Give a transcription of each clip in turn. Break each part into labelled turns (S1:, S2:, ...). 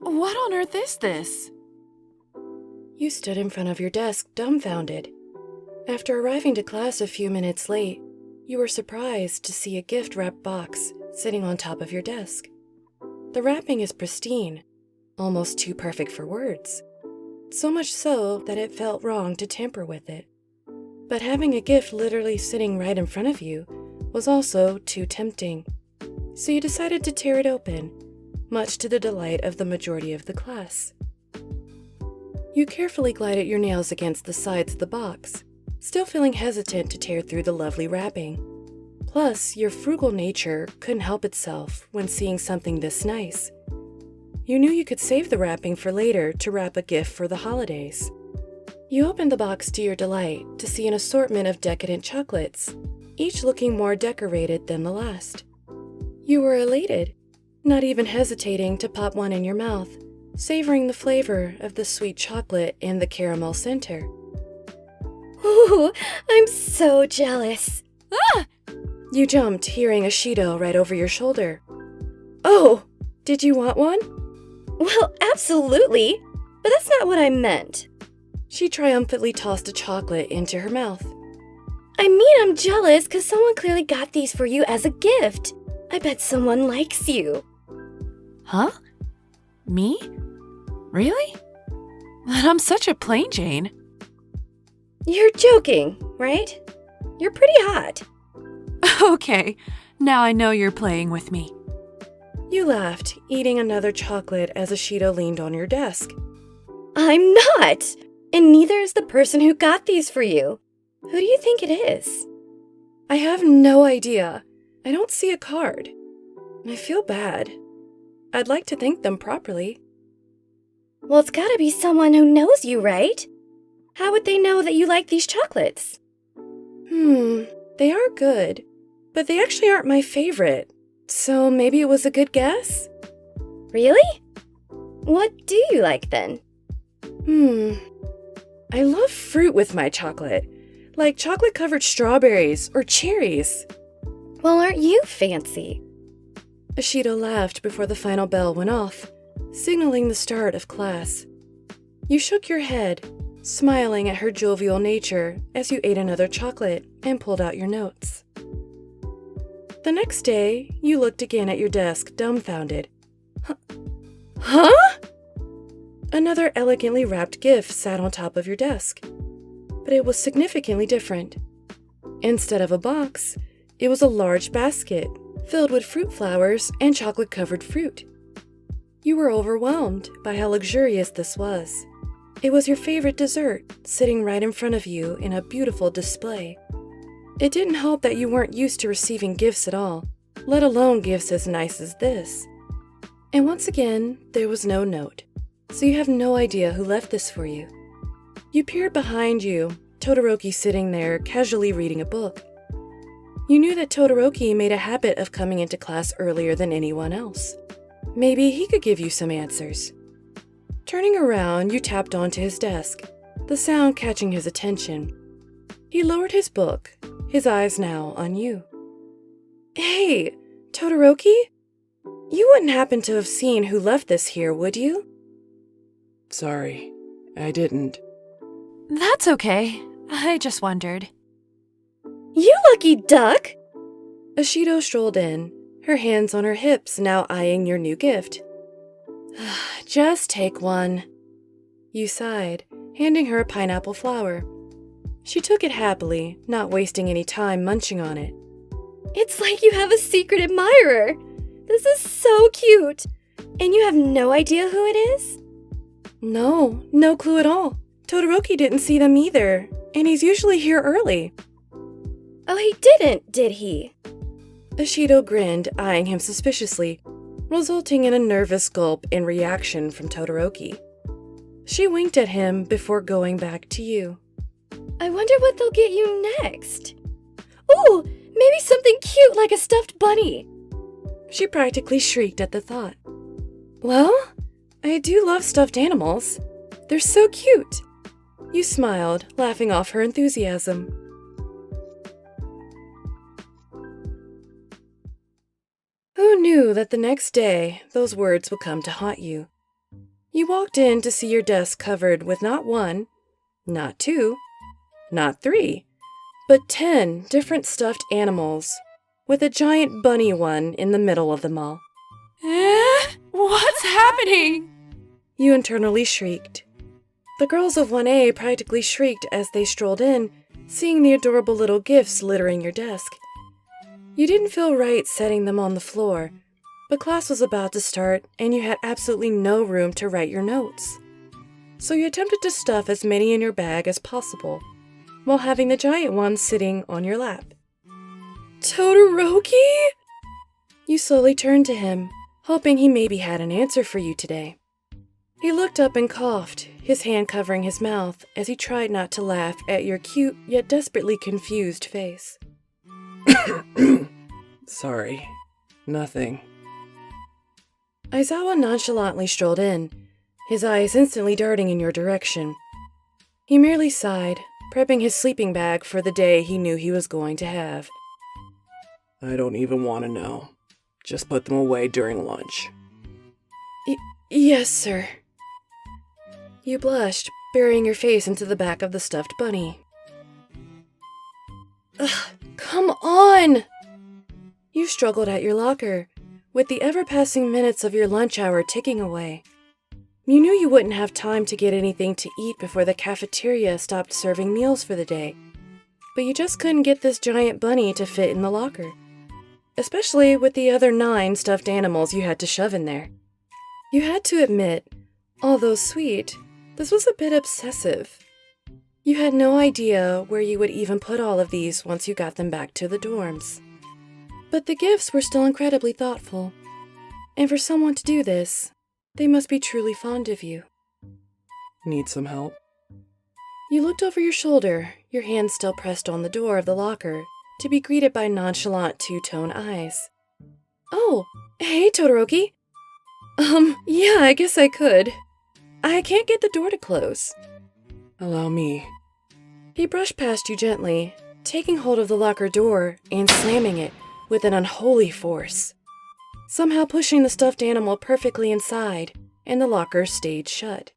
S1: What on earth is this?
S2: You stood in front of your desk, dumbfounded. After arriving to class a few minutes late, you were surprised to see a gift-wrapped box sitting on top of your desk. The wrapping is pristine, almost too perfect for words. So much so that it felt wrong to tamper with it. But having a gift literally sitting right in front of you was also too tempting. So you decided to tear it open, much to the delight of the majority of the class. You carefully glided your nails against the sides of the box, still feeling hesitant to tear through the lovely wrapping. Plus, your frugal nature couldn't help itself when seeing something this nice. You knew you could save the wrapping for later to wrap a gift for the holidays. You opened the box to your delight to see an assortment of decadent chocolates, each looking more decorated than the last. You were elated, not even hesitating to pop one in your mouth, savoring the flavor of the sweet chocolate and the caramel center.
S3: Ooh, I'm so jealous.
S1: Ah!
S2: You jumped, hearing a Shoto right over your shoulder. Oh, did you want one?
S3: Well, absolutely, but that's not what I meant.
S2: She triumphantly tossed a chocolate into her mouth.
S3: I mean, I'm jealous because someone clearly got these for you as a gift. I bet someone likes you.
S1: Huh? Me? Really? But I'm such a plain Jane.
S3: You're joking, right? You're pretty hot.
S1: Okay, now I know you're playing with me.
S2: You laughed, eating another chocolate as a Shoto leaned on your desk.
S3: I'm not! And neither is the person who got these for you. Who do you think it is?
S2: I have no idea. I don't see a card. I feel bad. I'd like to thank them properly.
S3: Well, it's gotta be someone who knows you, right? How would they know that you like these chocolates?
S2: They are good, but they actually aren't my favorite. So maybe it was a good guess?
S3: Really? What do you like then?
S2: I love fruit with my chocolate, like chocolate-covered strawberries or cherries.
S3: Well, aren't you fancy?
S2: Shoto laughed before the final bell went off, signaling the start of class. You shook your head, smiling at her jovial nature as you ate another chocolate and pulled out your notes. The next day, you looked again at your desk, dumbfounded. Huh? Another elegantly wrapped gift sat on top of your desk, but it was significantly different. Instead of a box, it was a large basket filled with fruit flowers and chocolate-covered fruit. You were overwhelmed by how luxurious this was. It was your favorite dessert, sitting right in front of you in a beautiful display. It didn't help that you weren't used to receiving gifts at all, let alone gifts as nice as this. And once again, there was no note, so you have no idea who left this for you. You peered behind you, Todoroki sitting there, casually reading a book. You knew that Todoroki made a habit of coming into class earlier than anyone else. Maybe he could give you some answers. Turning around, you tapped onto his desk, the sound catching his attention. He lowered his book, his eyes now on you. Hey, Todoroki? You wouldn't happen to have seen who left this here, would you?
S4: Sorry, I didn't.
S1: That's okay. I just wondered.
S3: You lucky duck!
S2: Shoto strolled in, her hands on her hips, now eyeing your new gift. Just take one. You sighed, handing her a pineapple flower. She took it happily, not wasting any time munching on it.
S3: It's like you have a secret admirer. This is so cute. And you have no idea who it is?
S2: No clue at all. Todoroki didn't see them either, and he's usually here early.
S3: Oh, he didn't, did he?
S2: Shoto grinned, eyeing him suspiciously, resulting in a nervous gulp in reaction from Todoroki. She winked at him before going back to you.
S3: I wonder what they'll get you next. Ooh, maybe something cute like a stuffed bunny.
S2: She practically shrieked at the thought. Well, I do love stuffed animals. They're so cute. You smiled, laughing off her enthusiasm. Who knew that the next day those words would come to haunt you? You walked in to see your desk covered with not one, not two, not three, but 10 different stuffed animals, with a giant bunny one in the middle of them all.
S1: What's happening?
S2: You internally shrieked. The girls of 1A practically shrieked as they strolled in, seeing the adorable little gifts littering your desk. You didn't feel right setting them on the floor, but class was about to start and you had absolutely no room to write your notes. So you attempted to stuff as many in your bag as possible, while having the giant one sitting on your lap. Todoroki? You slowly turned to him, hoping he maybe had an answer for you today. He looked up and coughed, his hand covering his mouth as he tried not to laugh at your cute yet desperately confused face.
S4: Sorry. Nothing.
S2: Aizawa nonchalantly strolled in, his eyes instantly darting in your direction. He merely sighed, prepping his sleeping bag for the day he knew he was going to have.
S4: I don't even want to know. Just put them away during lunch.
S2: Yes, sir. You blushed, burying your face into the back of the stuffed bunny. Ugh, come on! You struggled at your locker, with the ever-passing minutes of your lunch hour ticking away. You knew you wouldn't have time to get anything to eat before the cafeteria stopped serving meals for the day, but you just couldn't get this giant bunny to fit in the locker, especially with the other 9 stuffed animals you had to shove in there. You had to admit, although sweet, this was a bit obsessive. You had no idea where you would even put all of these once you got them back to the dorms. But the gifts were still incredibly thoughtful, and for someone to do this, they must be truly fond of you.
S4: Need some help?
S2: You looked over your shoulder, your hand still pressed on the door of the locker, to be greeted by nonchalant two-tone eyes. Oh, hey Todoroki! Yeah, I guess I could. I can't get the door to close.
S4: Allow me.
S2: He brushed past you gently, taking hold of the locker door and slamming it with an unholy force, somehow pushing the stuffed animal perfectly inside, and the locker stayed shut.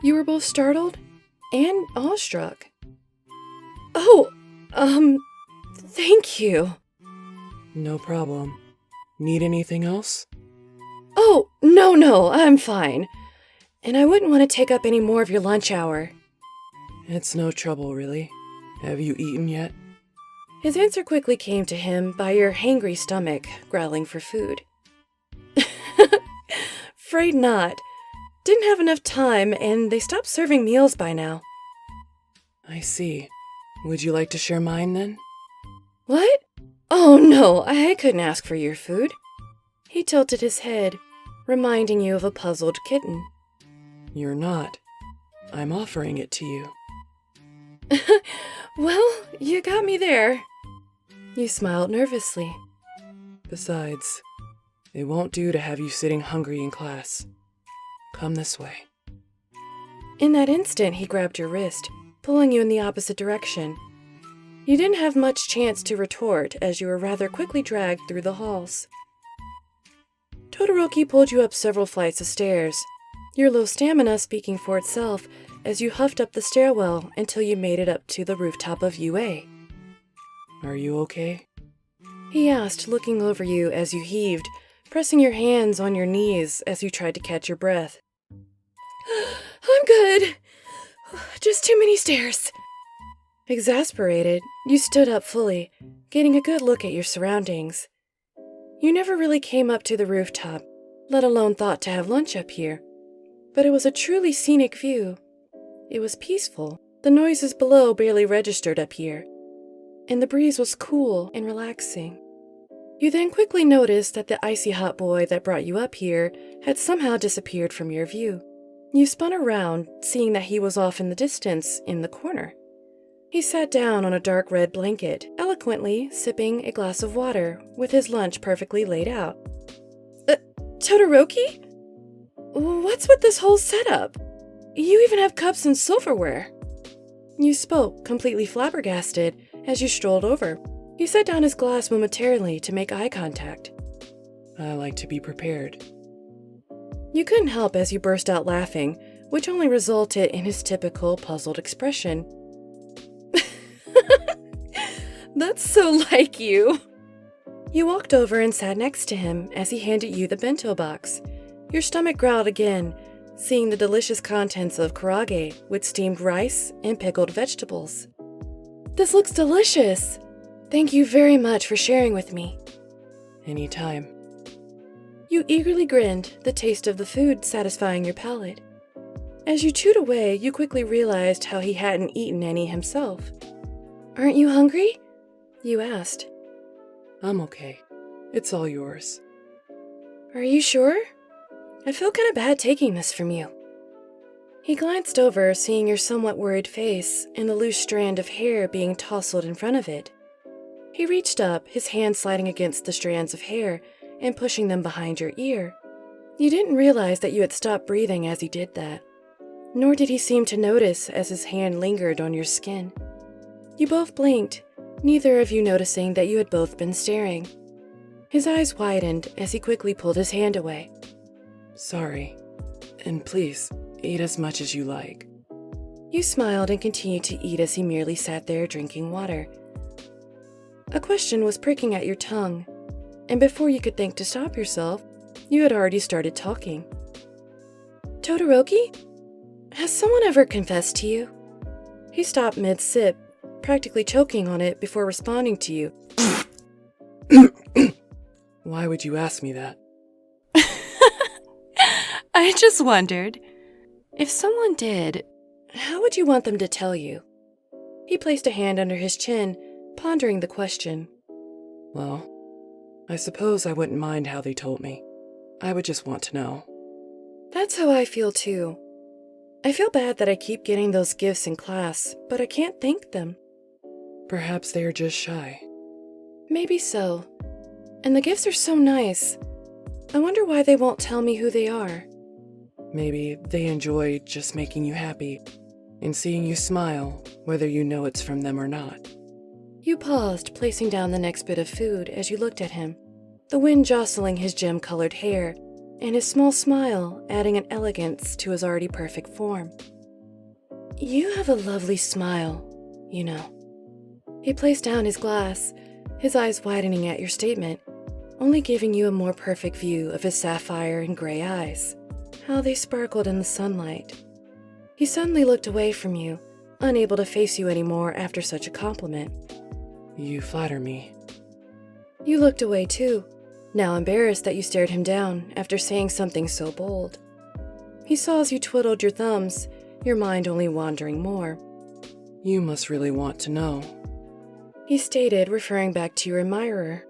S2: You were both startled and awestruck. Oh, thank you.
S4: No problem. Need anything else?
S2: Oh, no, I'm fine. And I wouldn't want to take up any more of your lunch hour.
S4: It's no trouble, really. Have you eaten yet?
S2: His answer quickly came to him by your hangry stomach growling for food. Afraid not. Didn't have enough time, and they stopped serving meals by now.
S4: I see. Would you like to share mine, then?
S2: What? Oh, no, I couldn't ask for your food. He tilted his head, reminding you of a puzzled kitten.
S4: You're not. I'm offering it to you.
S2: Well, you got me there. You smiled nervously.
S4: Besides, it won't do to have you sitting hungry in class. Come this way.
S2: In that instant, he grabbed your wrist, pulling you in the opposite direction. You didn't have much chance to retort as you were rather quickly dragged through the halls. Todoroki pulled you up several flights of stairs, your low stamina speaking for itself as you huffed up the stairwell until you made it up to the rooftop of UA.
S4: Are you okay?
S2: He asked, looking over you as you heaved, pressing your hands on your knees as you tried to catch your breath. I'm good. Just too many stairs. Exasperated, you stood up fully, getting a good look at your surroundings. You never really came up to the rooftop, let alone thought to have lunch up here. But it was a truly scenic view. It was peaceful. The noises below barely registered up here, and the breeze was cool and relaxing. You then quickly noticed that the icy hot boy that brought you up here had somehow disappeared from your view. You spun around, seeing that he was off in the distance in the corner. He sat down on a dark red blanket, eloquently sipping a glass of water with his lunch perfectly laid out. Todoroki? What's with this whole setup? You even have cups and silverware. You spoke, completely flabbergasted, as you strolled over. He set down his glass momentarily to make eye contact.
S4: I like to be prepared.
S2: You couldn't help as you burst out laughing, which only resulted in his typical puzzled expression. That's so like you. You walked over and sat next to him as he handed you the bento box. Your stomach growled again, seeing the delicious contents of karage with steamed rice and pickled vegetables. This looks delicious. Thank you very much for sharing with me.
S4: Anytime.
S2: You eagerly grinned, the taste of the food satisfying your palate. As you chewed away, you quickly realized how he hadn't eaten any himself. Aren't you hungry? You asked.
S4: I'm okay. It's all yours.
S2: Are you sure? I feel kind of bad taking this from you. He glanced over, seeing your somewhat worried face and the loose strand of hair being tousled in front of it. He reached up, his hand sliding against the strands of hair and pushing them behind your ear. You didn't realize that you had stopped breathing as he did that, nor did he seem to notice as his hand lingered on your skin. You both blinked, neither of you noticing that you had both been staring. His eyes widened as he quickly pulled his hand away.
S4: Sorry. And please, eat as much as you like.
S2: You smiled and continued to eat as he merely sat there drinking water. A question was pricking at your tongue, and before you could think to stop yourself, you had already started talking. Todoroki? Has someone ever confessed to you? He stopped mid-sip, practically choking on it before responding to you.
S4: Why would you ask me that?
S1: I just wondered.
S2: If someone did, how would you want them to tell you? He placed a hand under his chin, pondering the question.
S4: Well, I suppose I wouldn't mind how they told me. I would just want to know.
S2: That's how I feel too. I feel bad that I keep getting those gifts in class, but I can't thank them.
S4: Perhaps they are just shy.
S2: Maybe so. And the gifts are so nice. I wonder why they won't tell me who they are.
S4: Maybe they enjoy just making you happy and seeing you smile, whether you know it's from them or not.
S2: You paused, placing down the next bit of food as you looked at him, the wind jostling his gem-colored hair, and his small smile adding an elegance to his already perfect form. You have a lovely smile, you know. He placed down his glass, his eyes widening at your statement, only giving you a more perfect view of his sapphire and gray eyes, how they sparkled in the sunlight. He suddenly looked away from you, unable to face you anymore after such a compliment.
S4: You flatter me.
S2: You looked away too, now embarrassed that you stared him down after saying something so bold. He saw as you twiddled your thumbs, your mind only wandering more.
S4: You must really want to know.
S2: He stated, referring back to your admirer.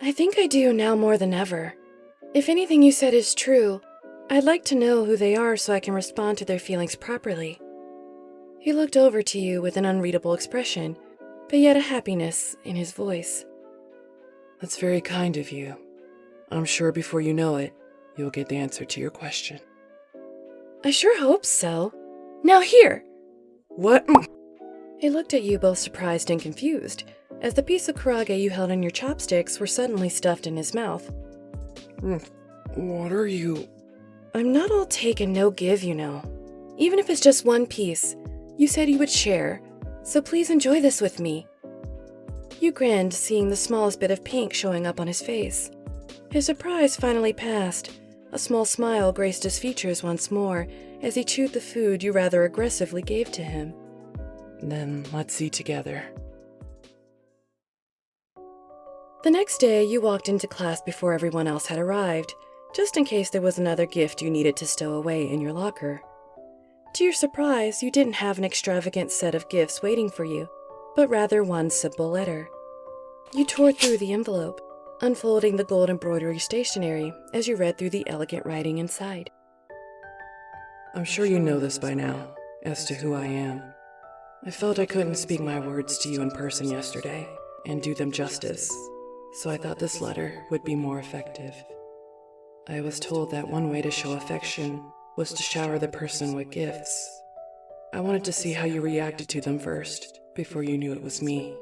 S2: I think I do now more than ever. If anything you said is true, I'd like to know who they are so I can respond to their feelings properly. He looked over to you with an unreadable expression, but yet a happiness in his voice.
S4: That's very kind of you. I'm sure before you know it, you'll get the answer to your question.
S2: I sure hope so. Now here!
S4: What?
S2: He looked at you both surprised and confused, as the piece of karage you held in your chopsticks were suddenly stuffed in his mouth.
S4: What are you?
S2: I'm not all take and no give, you know. Even if it's just one piece, you said you would share, so please enjoy this with me. You grinned, seeing the smallest bit of pink showing up on his face. His surprise finally passed. A small smile graced his features once more as he chewed the food you rather aggressively gave to him.
S4: Then let's eat together.
S2: The next day, you walked into class before everyone else had arrived, just in case there was another gift you needed to stow away in your locker. To your surprise, you didn't have an extravagant set of gifts waiting for you, but rather one simple letter. You tore through the envelope, unfolding the gold embroidery stationery as you read through the elegant writing inside.
S4: I'm sure you know this by now, as to who I am. I felt I couldn't speak my words to you in person yesterday and do them justice, so I thought this letter would be more effective. I was told that one way to show affection was to shower the person with gifts. I wanted to see how you reacted to them first, before you knew it was me.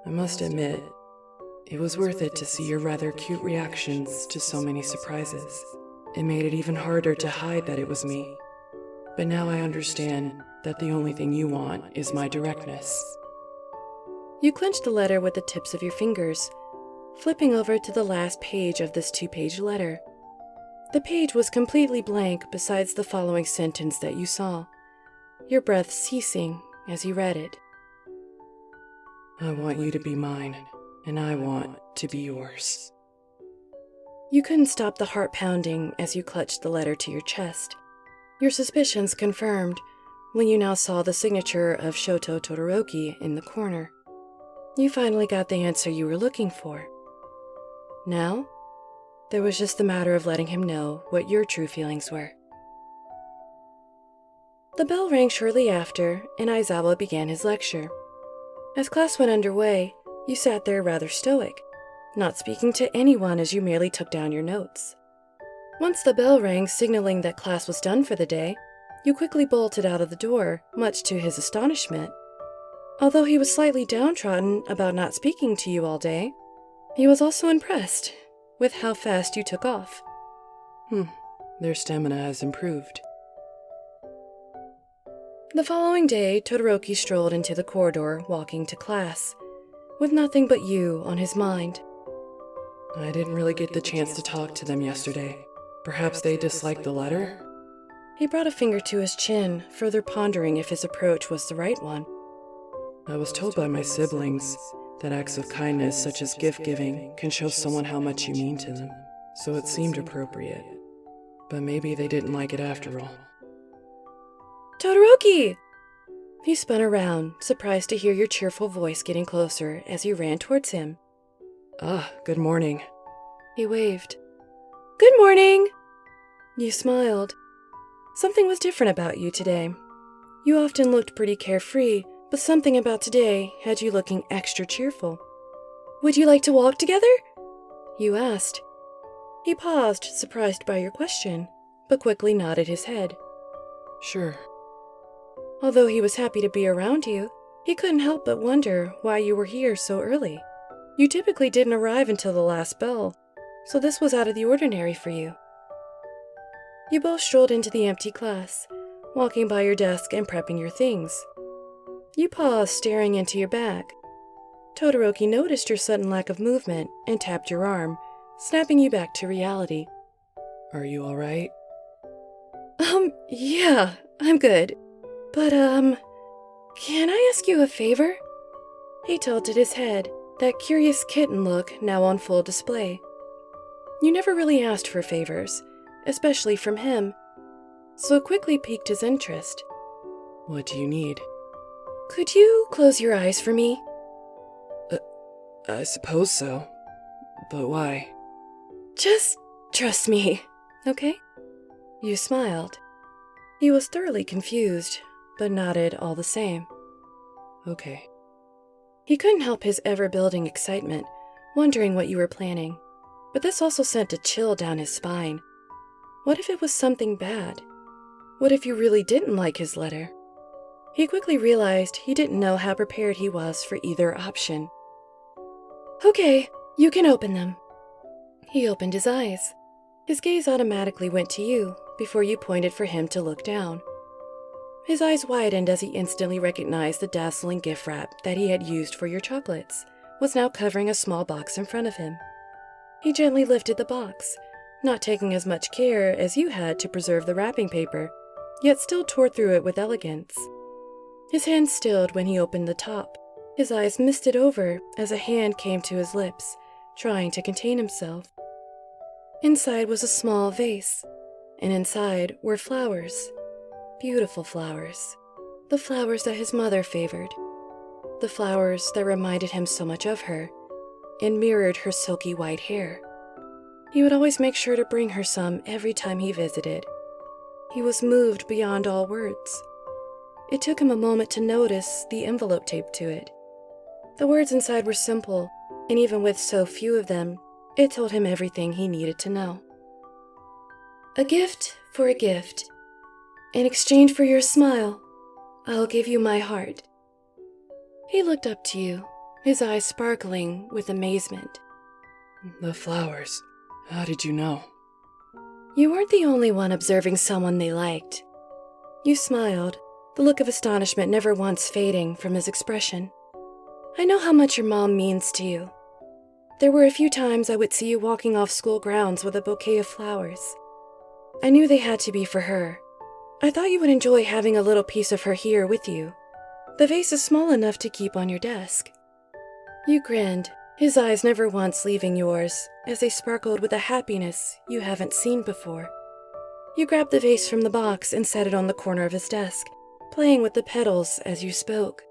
S4: I must admit, it was worth it to see your rather cute reactions to so many surprises, It made it even harder to hide that it was me. But now I understand that the only thing you want is my directness.
S2: You clenched the letter with the tips of your fingers, flipping over to the last page of this 2-page letter. The page was completely blank besides the following sentence that you saw, your breath ceasing as you read it.
S4: I want you to be mine, and I want to be yours.
S2: You couldn't stop the heart pounding as you clutched the letter to your chest. Your suspicions confirmed when you now saw the signature of Shoto Todoroki in the corner. You finally got the answer you were looking for. Now, there was just the matter of letting him know what your true feelings were. The bell rang shortly after, and Aizawa began his lecture. As class went underway, you sat there rather stoic, not speaking to anyone as you merely took down your notes. Once the bell rang, signaling that class was done for the day, you quickly bolted out of the door, much to his astonishment. Although he was slightly downtrodden about not speaking to you all day, he was also impressed with how fast you took off.
S4: Their stamina has improved.
S2: The following day, Todoroki strolled into the corridor, walking to class, with nothing but you on his mind.
S4: I didn't really get the chance to talk to them yesterday. Perhaps they disliked the letter?
S2: He brought a finger to his chin, further pondering if his approach was the right one.
S4: I was told by my siblings that acts of kindness such as gift-giving can show someone how much you mean to them, so it seemed appropriate. But maybe they didn't like it after all.
S2: Todoroki! He spun around, surprised to hear your cheerful voice getting closer as you ran towards him.
S4: Good morning.
S2: He waved. Good morning! You smiled. Something was different about you today. You often looked pretty carefree, but something about today had you looking extra cheerful. Would you like to walk together? You asked. He paused, surprised by your question, but quickly nodded his head.
S4: Sure.
S2: Although he was happy to be around you, he couldn't help but wonder why you were here so early. You typically didn't arrive until the last bell, so this was out of the ordinary for you. You both strolled into the empty class, walking by your desk and prepping your things. You paused, staring into your bag. Todoroki noticed your sudden lack of movement and tapped your arm, snapping you back to reality.
S4: Are you all right?
S2: Yeah, I'm good. But, can I ask you a favor? He tilted his head, that curious kitten look now on full display. You never really asked for favors, especially from him, so it quickly piqued his interest.
S4: What do you need?
S2: Could you close your eyes for me?
S4: I suppose so. But why?
S2: Just trust me, okay? You smiled. He was thoroughly confused, but nodded all the same.
S4: Okay.
S2: He couldn't help his ever-building excitement, wondering what you were planning. But this also sent a chill down his spine. What if it was something bad? What if you really didn't like his letter? He quickly realized he didn't know how prepared he was for either option. Okay, you can open them. He opened his eyes. His gaze automatically went to you before you pointed for him to look down. His eyes widened as he instantly recognized the dazzling gift wrap that he had used for your chocolates was now covering a small box in front of him. He gently lifted the box, not taking as much care as you had to preserve the wrapping paper, yet still tore through it with elegance. His hand stilled when he opened the top. His eyes misted over as a hand came to his lips, trying to contain himself. Inside was a small vase, and inside were flowers. Beautiful flowers. The flowers that his mother favored. The flowers that reminded him so much of her, and mirrored her silky white hair. He would always make sure to bring her some every time he visited. He was moved beyond all words. It took him a moment to notice the envelope taped to it. The words inside were simple, and even with so few of them, it told him everything he needed to know. A gift for a gift. In exchange for your smile, I'll give you my heart. He looked up to you, his eyes sparkling with amazement.
S4: The flowers. How did you know?
S2: You weren't the only one observing someone they liked. You smiled, the look of astonishment never once fading from his expression. I know how much your mom means to you. There were a few times I would see you walking off school grounds with a bouquet of flowers. I knew they had to be for her. I thought you would enjoy having a little piece of her here with you. The vase is small enough to keep on your desk. You grinned, his eyes never once leaving yours, as they sparkled with a happiness you haven't seen before. You grabbed the vase from the box and set it on the corner of his desk, playing with the petals as you spoke.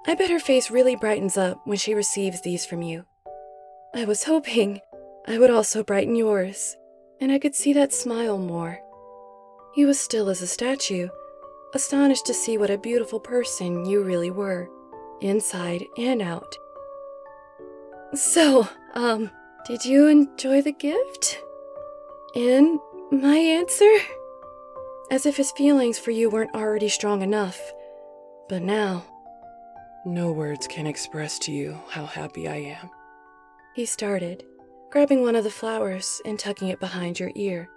S2: I bet her face really brightens up when she receives these from you. I was hoping I would also brighten yours, and I could see that smile more. He was still as a statue, astonished to see what a beautiful person you really were, inside and out. So, did you enjoy the gift? And my answer? As if his feelings for you weren't already strong enough. But now...
S4: No words can express to you how happy I am.
S2: He started, grabbing one of the flowers and tucking it behind your ear.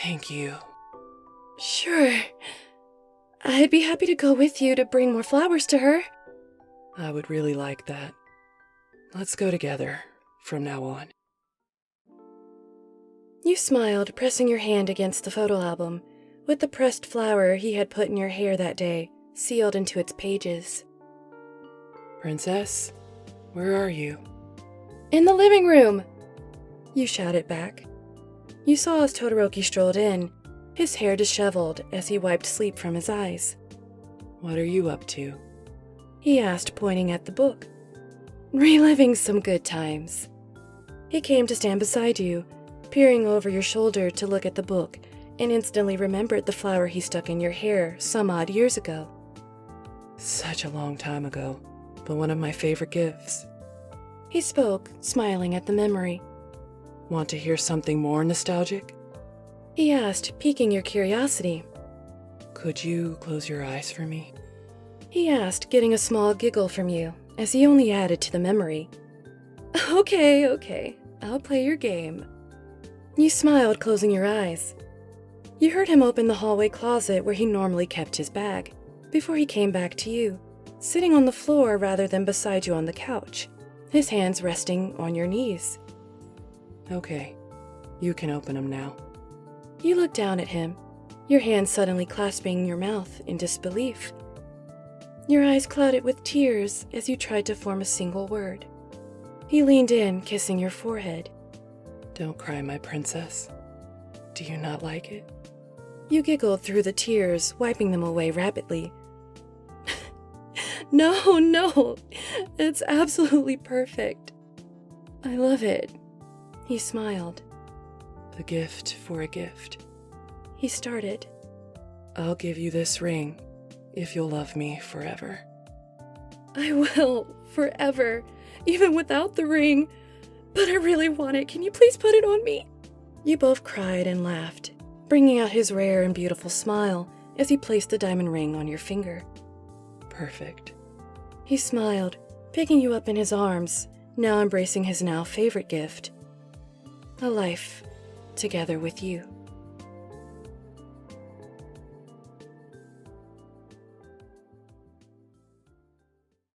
S4: Thank you.
S2: Sure. I'd be happy to go with you to bring more flowers to her.
S4: I would really like that. Let's go together from now on.
S2: You smiled, pressing your hand against the photo album, with the pressed flower he had put in your hair that day, sealed into its pages.
S4: Princess, where are you?
S2: In the living room! You shouted back. You saw as Todoroki strolled in, his hair disheveled as he wiped sleep from his eyes.
S4: What are you up to?
S2: He asked, pointing at the book. Reliving some good times. He came to stand beside you, peering over your shoulder to look at the book, and instantly remembered the flower he stuck in your hair some odd years ago.
S4: Such a long time ago, but one of my favorite gifts.
S2: He spoke, smiling at the memory.
S4: Want to hear something more nostalgic?
S2: He asked, piquing your curiosity.
S4: Could you close your eyes for me?
S2: He asked, getting a small giggle from you, as he only added to the memory. Okay, I'll play your game. You smiled, closing your eyes. You heard him open the hallway closet where he normally kept his bag, before he came back to you, sitting on the floor rather than beside you on the couch, his hands resting on your knees.
S4: Okay, you can open them now.
S2: You looked down at him, your hands suddenly clasping your mouth in disbelief. Your eyes clouded with tears as you tried to form a single word. He leaned in, kissing your forehead.
S4: Don't cry, my princess. Do you not like it?
S2: You giggled through the tears, wiping them away rapidly. No, it's absolutely perfect. I love it. He smiled.
S4: The gift for a gift.
S2: He started.
S4: I'll give you this ring, if you'll love me forever.
S2: I will, forever, even without the ring. But I really want it. Can you please put it on me? You both cried and laughed, bringing out his rare and beautiful smile as he placed the diamond ring on your finger.
S4: Perfect.
S2: He smiled, picking you up in his arms, now embracing his now favorite gift. A life together with you.